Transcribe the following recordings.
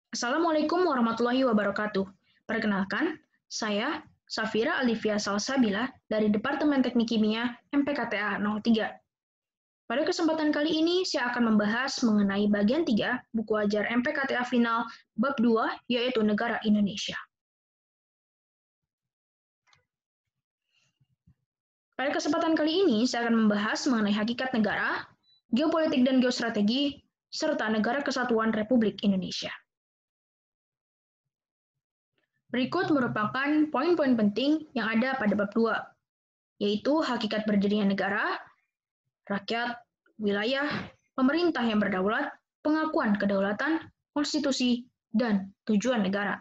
Assalamualaikum warahmatullahi wabarakatuh. Perkenalkan, saya Safira Alivia Salsabila dari Departemen Teknik Kimia MPKTA 03. Pada kesempatan kali ini, saya akan membahas mengenai bagian 3 buku ajar MPKTA Final Bab 2, yaitu Negara Indonesia. Pada kesempatan kali ini, saya akan membahas mengenai hakikat negara, geopolitik dan geostrategi, serta Negara Kesatuan Republik Indonesia. Berikut merupakan poin-poin penting yang ada pada bab 2, yaitu hakikat berdirinya negara, rakyat, wilayah, pemerintah yang berdaulat, pengakuan kedaulatan, konstitusi, dan tujuan negara.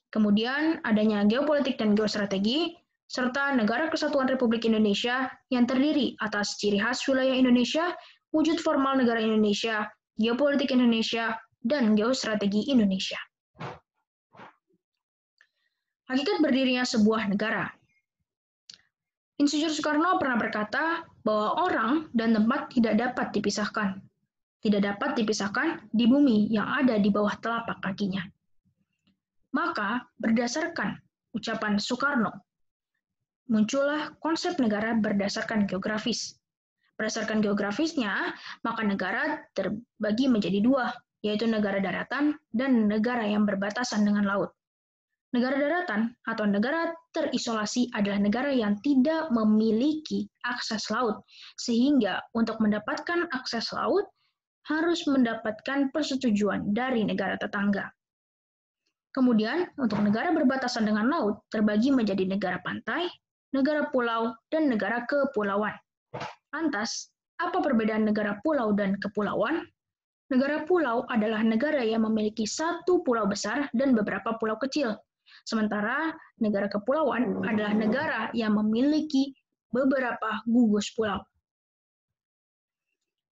Kemudian adanya geopolitik dan geostrategi, serta Negara Kesatuan Republik Indonesia yang terdiri atas ciri khas wilayah Indonesia, wujud formal negara Indonesia, geopolitik Indonesia, dan geostrategi Indonesia. Hakikat berdirinya sebuah negara. Insinyur Soekarno pernah berkata bahwa orang dan tempat tidak dapat dipisahkan. Tidak dapat dipisahkan di bumi yang ada di bawah telapak kakinya. Maka, berdasarkan ucapan Soekarno, muncullah konsep negara berdasarkan geografis. Berdasarkan geografisnya, maka negara terbagi menjadi dua, yaitu negara daratan dan negara yang berbatasan dengan laut. Negara daratan atau negara terisolasi adalah negara yang tidak memiliki akses laut, sehingga untuk mendapatkan akses laut harus mendapatkan persetujuan dari negara tetangga. Kemudian, untuk negara berbatasan dengan laut terbagi menjadi negara pantai, negara pulau, dan negara kepulauan. Lantas, apa perbedaan negara pulau dan kepulauan? Negara pulau adalah negara yang memiliki satu pulau besar dan beberapa pulau kecil. Sementara negara kepulauan adalah negara yang memiliki beberapa gugus pulau.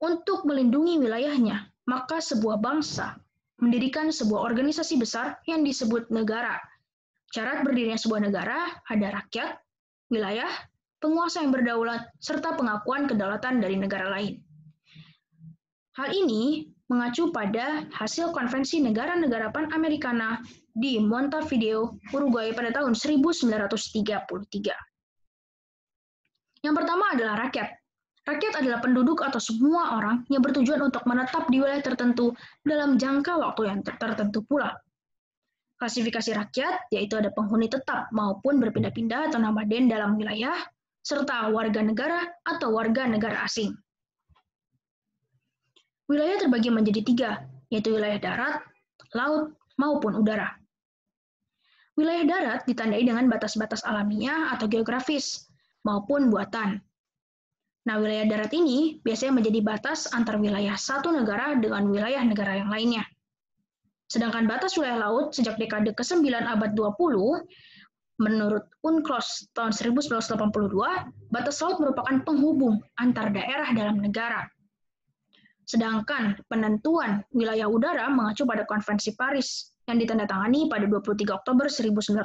Untuk melindungi wilayahnya, maka sebuah bangsa mendirikan sebuah organisasi besar yang disebut negara. Syarat berdirinya sebuah negara ada rakyat, wilayah, penguasa yang berdaulat, serta pengakuan kedaulatan dari negara lain. Hal ini mengacu pada hasil konvensi negara-negara Pan-Americana di Montevideo, Uruguay pada tahun 1933. Yang pertama adalah rakyat. Rakyat adalah penduduk atau semua orang yang bertujuan untuk menetap di wilayah tertentu dalam jangka waktu yang tertentu pula. Klasifikasi rakyat yaitu ada penghuni tetap maupun berpindah-pindah atau nomaden dalam wilayah, serta warga negara atau warga negara asing. Wilayah terbagi menjadi 3, yaitu wilayah darat, laut, maupun udara. Wilayah darat ditandai dengan batas-batas alamiah atau geografis, maupun buatan. Nah, wilayah darat ini biasanya menjadi batas antar wilayah satu negara dengan wilayah negara yang lainnya. Sedangkan batas wilayah laut sejak dekade ke-9 abad 20, menurut UNCLOS tahun 1982, batas laut merupakan penghubung antar daerah dalam negara. Sedangkan penentuan wilayah udara mengacu pada Konvensi Paris yang ditandatangani pada 23 Oktober 1919,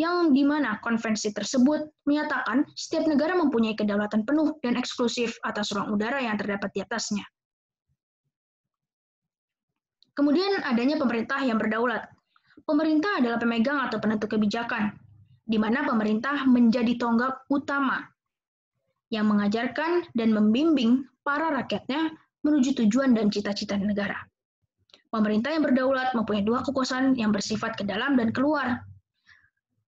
yang di mana konvensi tersebut menyatakan setiap negara mempunyai kedaulatan penuh dan eksklusif atas ruang udara yang terdapat di atasnya. Kemudian adanya pemerintah yang berdaulat. Pemerintah adalah pemegang atau penentu kebijakan, di mana pemerintah menjadi tonggak utama yang mengajarkan dan membimbing para rakyatnya menuju tujuan dan cita-cita negara. Pemerintah yang berdaulat mempunyai 2 kekuasaan yang bersifat ke dalam dan keluar.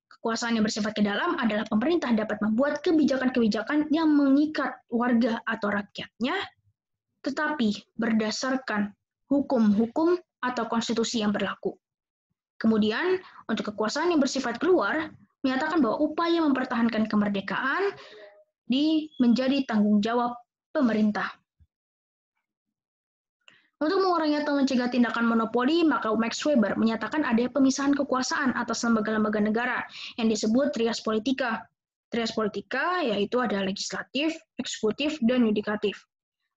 Kekuasaan yang bersifat ke dalam adalah pemerintah dapat membuat kebijakan-kebijakan yang mengikat warga atau rakyatnya, tetapi berdasarkan hukum-hukum atau konstitusi yang berlaku. Kemudian, untuk kekuasaan yang bersifat keluar, menyatakan bahwa upaya mempertahankan kemerdekaan menjadi tanggung jawab pemerintah. Untuk mengurangi atau mencegah tindakan monopoli, maka Max Weber menyatakan ada pemisahan kekuasaan atas lembaga-lembaga negara yang disebut trias politika. Trias politika yaitu ada legislatif, eksekutif, dan yudikatif.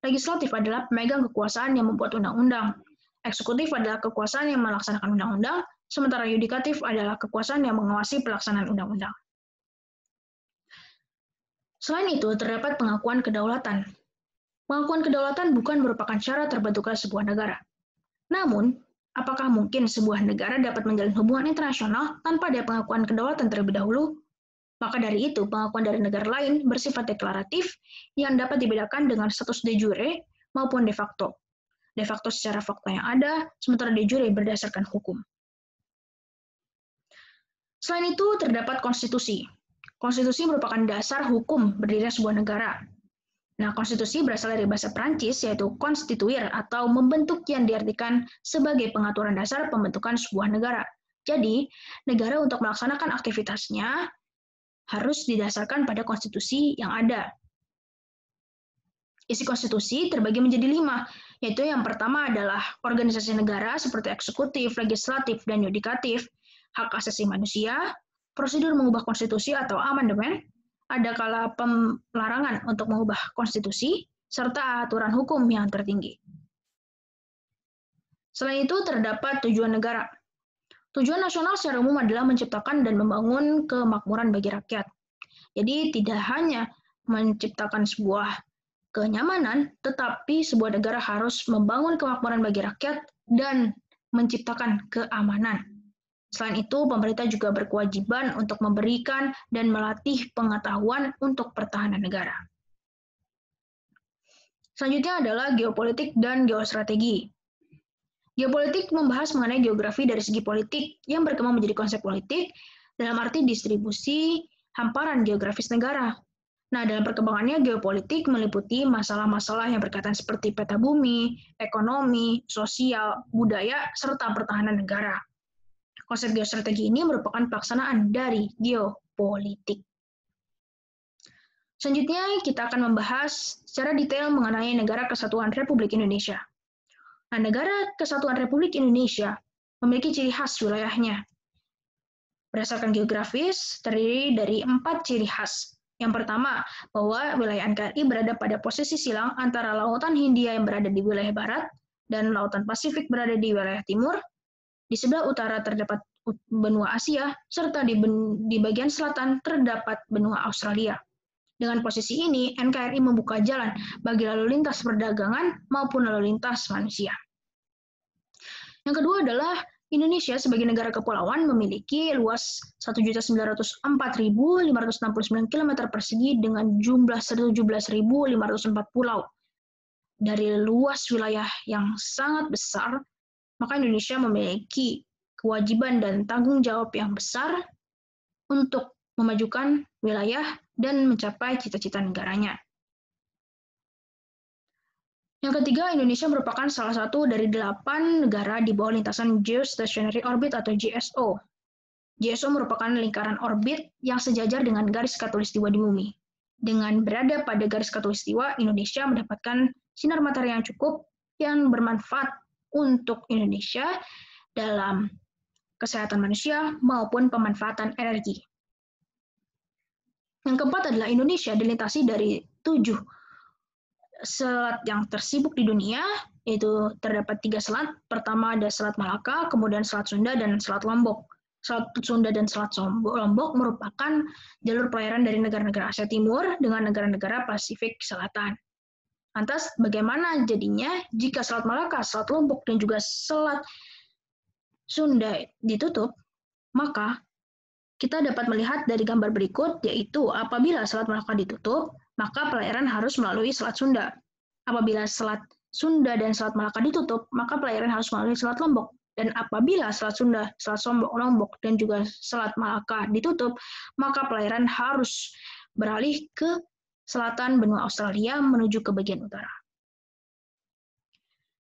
Legislatif adalah pemegang kekuasaan yang membuat undang-undang. Eksekutif adalah kekuasaan yang melaksanakan undang-undang, sementara yudikatif adalah kekuasaan yang mengawasi pelaksanaan undang-undang. Selain itu, terdapat pengakuan kedaulatan. Pengakuan kedaulatan bukan merupakan syarat terbentuknya sebuah negara. Namun, Apakah mungkin sebuah negara dapat menjalin hubungan internasional tanpa ada pengakuan kedaulatan terlebih dahulu? Maka dari itu, pengakuan dari negara lain bersifat deklaratif yang dapat dibedakan dengan status de jure maupun de facto. De facto secara fakta yang ada, sementara de jure berdasarkan hukum. Selain itu, terdapat konstitusi. Konstitusi merupakan dasar hukum berdirinya sebuah negara. Nah, konstitusi berasal dari bahasa Prancis, yaitu constituir atau membentuk yang diartikan sebagai pengaturan dasar pembentukan sebuah negara. Jadi, negara untuk melaksanakan aktivitasnya harus didasarkan pada konstitusi yang ada. Isi konstitusi terbagi menjadi 5, yaitu yang pertama adalah organisasi negara seperti eksekutif, legislatif, dan yudikatif, hak asasi manusia, prosedur mengubah konstitusi atau amandemen, ada kala pelarangan untuk mengubah konstitusi, serta aturan hukum yang tertinggi. Selain itu, terdapat tujuan negara. Tujuan nasional secara umum adalah menciptakan dan membangun kemakmuran bagi rakyat. Jadi, tidak hanya menciptakan sebuah kenyamanan, tetapi sebuah negara harus membangun kemakmuran bagi rakyat dan menciptakan keamanan. Selain itu, pemerintah juga berkewajiban untuk memberikan dan melatih pengetahuan untuk pertahanan negara. Selanjutnya adalah geopolitik dan geostrategi. Geopolitik membahas mengenai geografi dari segi politik yang berkembang menjadi konsep politik dalam arti distribusi hamparan geografis negara. Nah, dalam perkembangannya, geopolitik meliputi masalah-masalah yang berkaitan seperti peta bumi, ekonomi, sosial, budaya, serta pertahanan negara. Konsep geostrategi ini merupakan pelaksanaan dari geopolitik. Selanjutnya, kita akan membahas secara detail mengenai Negara Kesatuan Republik Indonesia. Nah, Negara Kesatuan Republik Indonesia memiliki ciri khas wilayahnya. Berdasarkan geografis, terdiri dari 4 ciri khas. Yang pertama, bahwa wilayah NKRI berada pada posisi silang antara Lautan Hindia yang berada di wilayah barat dan Lautan Pasifik berada di wilayah timur. Di sebelah utara terdapat benua Asia, serta di bagian selatan terdapat benua Australia. Dengan posisi ini, NKRI membuka jalan bagi lalu lintas perdagangan maupun lalu lintas manusia. Yang kedua adalah Indonesia sebagai negara kepulauan memiliki luas 1.904.569 km persegi dengan jumlah 17.504 pulau. Dari luas wilayah yang sangat besar, maka Indonesia memiliki kewajiban dan tanggung jawab yang besar untuk memajukan wilayah dan mencapai cita-cita negaranya. Yang ketiga, Indonesia merupakan salah satu dari 8 negara di bawah lintasan Geostationary Orbit atau GSO. GSO merupakan lingkaran orbit yang sejajar dengan garis khatulistiwa di bumi. Dengan berada pada garis khatulistiwa, Indonesia mendapatkan sinar matahari yang cukup yang bermanfaat untuk Indonesia dalam kesehatan manusia maupun pemanfaatan energi. Yang keempat adalah Indonesia dilintasi dari 7 selat yang tersibuk di dunia, yaitu terdapat 3 selat. Pertama ada Selat Malaka, kemudian Selat Sunda, dan Selat Lombok. Selat Sunda dan Selat Lombok merupakan jalur pelayaran dari negara-negara Asia Timur dengan negara-negara Pasifik Selatan. Lantas, bagaimana jadinya jika Selat Malaka, Selat Lombok, dan juga Selat Sunda ditutup? Maka, kita dapat melihat dari gambar berikut, yaitu apabila Selat Malaka ditutup, maka pelayaran harus melalui Selat Sunda. Apabila Selat Sunda dan Selat Malaka ditutup, maka pelayaran harus melalui Selat Lombok. Dan apabila Selat Sunda, Selat Lombok, dan juga Selat Malaka ditutup, maka pelayaran harus beralih ke selatan benua Australia menuju ke bagian utara.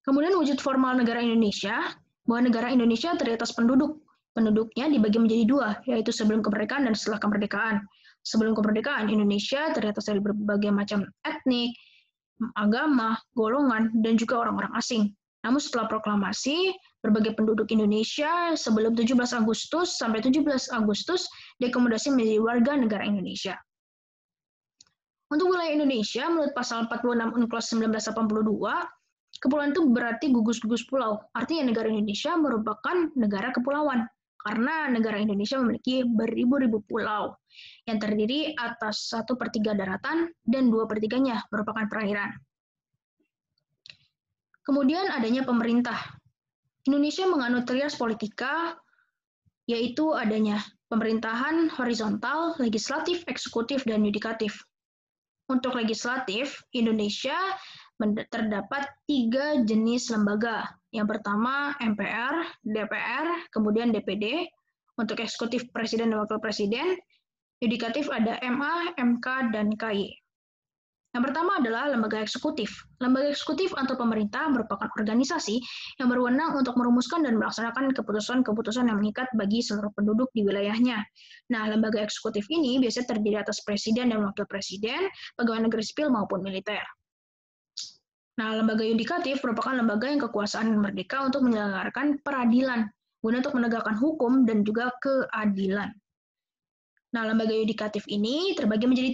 Kemudian wujud formal negara Indonesia, bahwa negara Indonesia terdiri atas penduduk. Penduduknya dibagi menjadi 2, yaitu sebelum kemerdekaan dan setelah kemerdekaan. Sebelum kemerdekaan, Indonesia terdiri atas dari berbagai macam etnik, agama, golongan, dan juga orang-orang asing. Namun setelah proklamasi, berbagai penduduk Indonesia sebelum 17 Agustus sampai 17 Agustus diakomodasi menjadi warga negara Indonesia. Untuk wilayah Indonesia, menurut pasal 46 UNCLOS 1982, kepulauan itu berarti gugus-gugus pulau. Artinya negara Indonesia merupakan negara kepulauan. Karena negara Indonesia memiliki beribu-ribu pulau yang terdiri atas 1/3 daratan dan 2/3-nya merupakan perairan. Kemudian adanya pemerintah. Indonesia menganut trias politika, yaitu adanya pemerintahan horizontal, legislatif, eksekutif, dan yudikatif. Untuk legislatif, Indonesia terdapat 3 jenis lembaga. Yang pertama MPR, DPR, kemudian DPD. Untuk eksekutif Presiden dan Wakil Presiden, yudikatif ada MA, MK, dan KY. Yang pertama adalah lembaga eksekutif. Lembaga eksekutif atau pemerintah merupakan organisasi yang berwenang untuk merumuskan dan melaksanakan keputusan-keputusan yang mengikat bagi seluruh penduduk di wilayahnya. Nah, lembaga eksekutif ini biasanya terdiri atas presiden dan wakil presiden, pegawai negeri sipil maupun militer. Nah, lembaga yudikatif merupakan lembaga yang kekuasaan merdeka untuk menyelenggarakan peradilan, guna untuk menegakkan hukum dan juga keadilan. Nah, lembaga yudikatif ini terbagi menjadi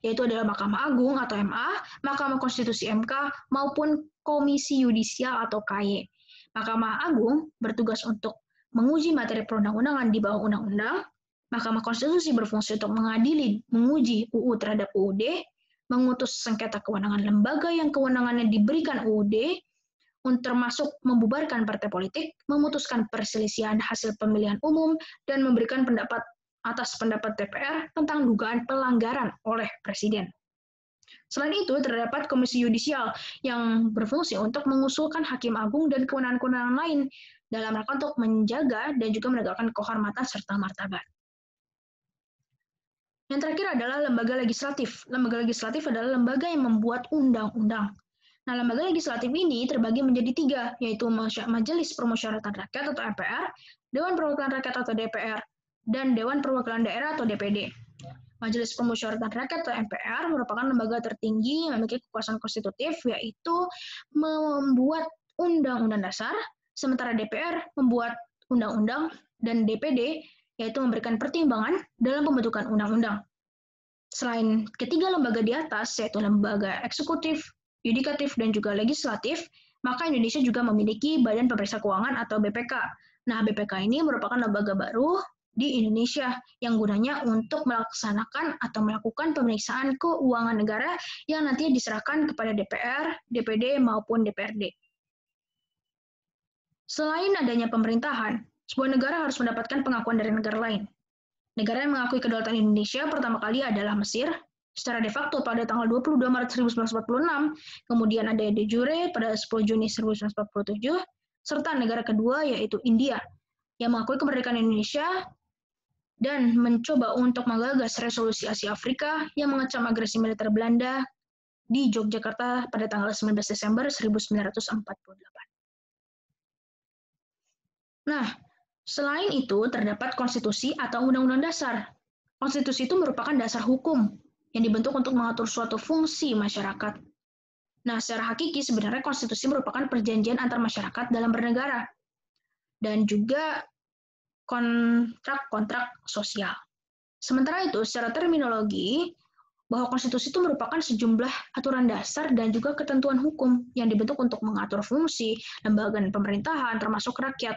3, yaitu adalah Mahkamah Agung atau MA, Mahkamah Konstitusi MK, maupun Komisi Yudisial atau KY. Mahkamah Agung bertugas untuk menguji materi perundang-undangan di bawah undang-undang. Mahkamah Konstitusi berfungsi untuk menguji UU terhadap UUD, mengutus sengketa kewenangan lembaga yang kewenangannya diberikan UUD, termasuk membubarkan partai politik, memutuskan perselisihan hasil pemilihan umum, dan memberikan pendapat atas pendapat DPR tentang dugaan pelanggaran oleh Presiden. Selain itu, terdapat Komisi Yudisial yang berfungsi untuk mengusulkan Hakim Agung dan kewenangan-kewenangan lain dalam rangka untuk menjaga dan juga menegakkan kehormatan serta martabat. Yang terakhir adalah lembaga legislatif. Lembaga legislatif adalah lembaga yang membuat undang-undang. Nah, lembaga legislatif ini terbagi menjadi 3, yaitu Majelis Permusyawaratan Rakyat atau MPR, Dewan Perwakilan Rakyat atau DPR, dan Dewan Perwakilan Daerah atau DPD. Majelis Permusyawaratan Rakyat atau MPR merupakan lembaga tertinggi yang memiliki kekuasaan konstitutif, yaitu membuat undang-undang dasar, sementara DPR membuat undang-undang, dan DPD yaitu memberikan pertimbangan dalam pembentukan undang-undang. Selain ketiga lembaga di atas, yaitu lembaga eksekutif, yudikatif, dan juga legislatif, maka Indonesia juga memiliki Badan Pemeriksa Keuangan atau BPK. Nah, BPK ini merupakan lembaga baru di Indonesia yang gunanya untuk melaksanakan atau melakukan pemeriksaan keuangan negara yang nantinya diserahkan kepada DPR, DPD, maupun DPRD. Selain adanya pemerintahan, sebuah negara harus mendapatkan pengakuan dari negara lain. Negara yang mengakui kedaulatan Indonesia pertama kali adalah Mesir, secara de facto pada tanggal 22 Maret 1946, kemudian ada de jure pada 10 Juni 1947, serta negara kedua yaitu India, yang mengakui kemerdekaan Indonesia dan mencoba untuk menggagas resolusi Asia Afrika yang mengecam agresi militer Belanda di Yogyakarta pada tanggal 19 Desember 1948. Nah, selain itu terdapat konstitusi atau undang-undang dasar. Konstitusi itu merupakan dasar hukum yang dibentuk untuk mengatur suatu fungsi masyarakat. Nah, secara hakiki sebenarnya konstitusi merupakan perjanjian antar masyarakat dalam bernegara dan juga kontrak-kontrak sosial. Sementara itu, secara terminologi, bahwa konstitusi itu merupakan sejumlah aturan dasar dan juga ketentuan hukum yang dibentuk untuk mengatur fungsi, lembaga dan pemerintahan, termasuk rakyat.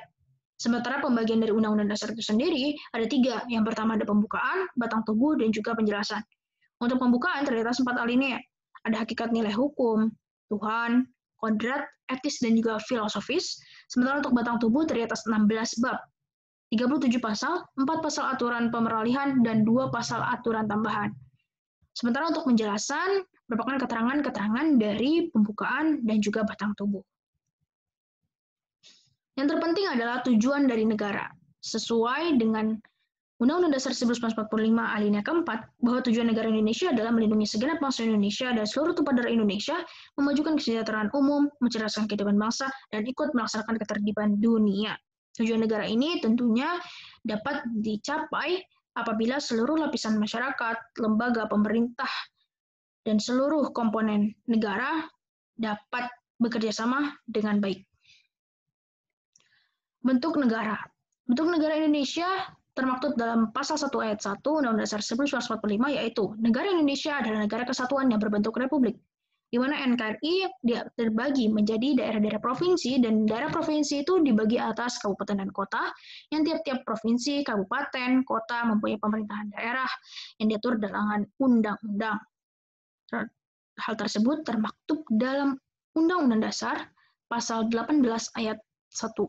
Sementara pembagian dari Undang-Undang Dasar itu sendiri ada 3. Yang pertama ada pembukaan, batang tubuh, dan juga penjelasan. Untuk pembukaan terdapat 4 alinea. Ada hakikat nilai hukum, Tuhan, kodrat, etis, dan juga filosofis. Sementara untuk batang tubuh terdiri atas 16 bab. 37 pasal, 4 pasal aturan pemeralihan, dan 2 pasal aturan tambahan. Sementara untuk penjelasan, merupakan keterangan-keterangan dari pembukaan dan juga batang tubuh. Yang terpenting adalah tujuan dari negara. Sesuai dengan Undang-Undang Dasar 1945 alinea keempat, bahwa tujuan negara Indonesia adalah melindungi segenap bangsa Indonesia dan seluruh tumpah darah Indonesia, memajukan kesejahteraan umum, mencerdaskan kehidupan bangsa, dan ikut melaksanakan ketertiban dunia. Tujuan negara ini tentunya dapat dicapai apabila seluruh lapisan masyarakat, lembaga pemerintah, dan seluruh komponen negara dapat bekerja sama dengan baik. Bentuk negara. Bentuk negara Indonesia termaktub dalam pasal 1 ayat 1 Undang-Undang Dasar 1945, yaitu negara Indonesia adalah negara kesatuan yang berbentuk republik, di mana NKRI terbagi menjadi daerah-daerah provinsi, dan daerah provinsi itu dibagi atas kabupaten dan kota, yang tiap-tiap provinsi, kabupaten, kota mempunyai pemerintahan daerah yang diatur dalam undang-undang. Hal tersebut termaktub dalam Undang-Undang Dasar pasal 18 ayat 1.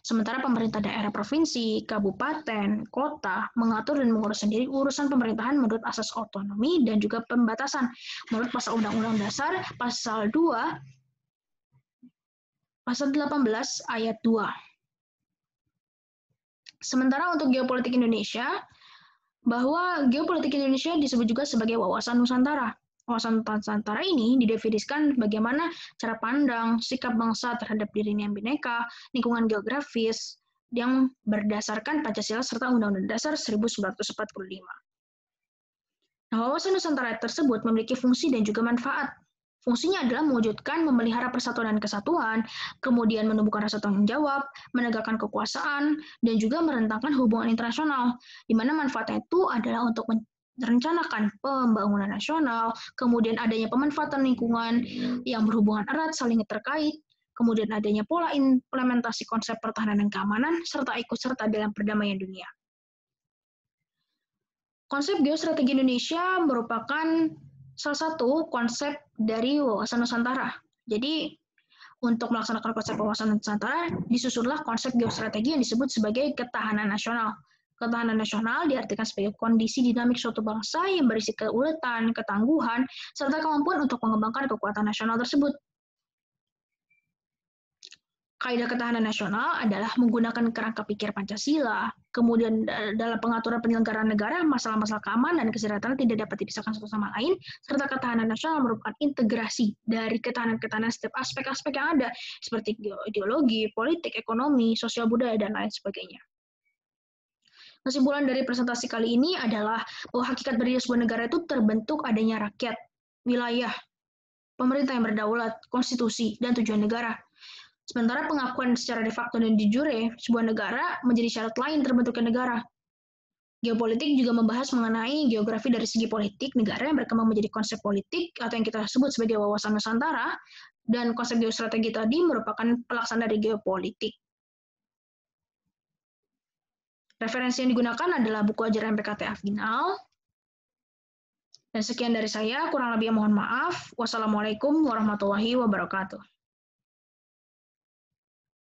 Sementara pemerintah daerah provinsi, kabupaten, kota mengatur dan mengurus sendiri urusan pemerintahan menurut asas otonomi dan juga pembatasan. Menurut pasal Undang-Undang Dasar, pasal 2, pasal 18 ayat 2. Sementara untuk geopolitik Indonesia, bahwa geopolitik Indonesia disebut juga sebagai wawasan Nusantara. Wawasan Nusantara ini didefinisikan bagaimana cara pandang, sikap bangsa terhadap dirinya yang bineka, lingkungan geografis yang berdasarkan Pancasila serta Undang-Undang Dasar 1945. Nah, wawasan Nusantara tersebut memiliki fungsi dan juga manfaat. Fungsinya adalah mewujudkan, memelihara persatuan dan kesatuan, kemudian menumbuhkan rasa tanggung jawab, menegakkan kekuasaan, dan juga merentangkan hubungan internasional, di mana manfaatnya itu adalah untuk merencanakan pembangunan nasional, kemudian adanya pemanfaatan lingkungan yang berhubungan erat, saling terkait, kemudian adanya pola implementasi konsep pertahanan dan keamanan, serta ikut serta dalam perdamaian dunia. Konsep geostrategi Indonesia merupakan salah satu konsep dari wawasan Nusantara. Jadi, untuk melaksanakan konsep wawasan Nusantara, disusunlah konsep geostrategi yang disebut sebagai ketahanan nasional. Ketahanan nasional diartikan sebagai kondisi dinamik suatu bangsa yang berisi keuletan, ketangguhan, serta kemampuan untuk mengembangkan kekuatan nasional tersebut. Kaidah ketahanan nasional adalah menggunakan kerangka pikir Pancasila, kemudian dalam pengaturan penyelenggaraan negara, masalah-masalah keamanan dan kesejahteraan tidak dapat dipisahkan satu sama lain, serta ketahanan nasional merupakan integrasi dari ketahanan-ketahanan setiap aspek-aspek yang ada, seperti ideologi, politik, ekonomi, sosial budaya, dan lain sebagainya. Kesimpulan dari presentasi kali ini adalah bahwa hakikat berdiri sebuah negara itu terbentuk adanya rakyat, wilayah, pemerintah yang berdaulat, konstitusi, dan tujuan negara. Sementara pengakuan secara de facto dan de jure sebuah negara menjadi syarat lain terbentuknya negara. Geopolitik juga membahas mengenai geografi dari segi politik negara yang berkembang menjadi konsep politik atau yang kita sebut sebagai wawasan Nusantara, dan konsep geostrategi tadi merupakan pelaksana dari geopolitik. Referensi yang digunakan adalah buku ajaran PKTA Final. Dan sekian dari saya, kurang lebih mohon maaf. Wassalamualaikum warahmatullahi wabarakatuh.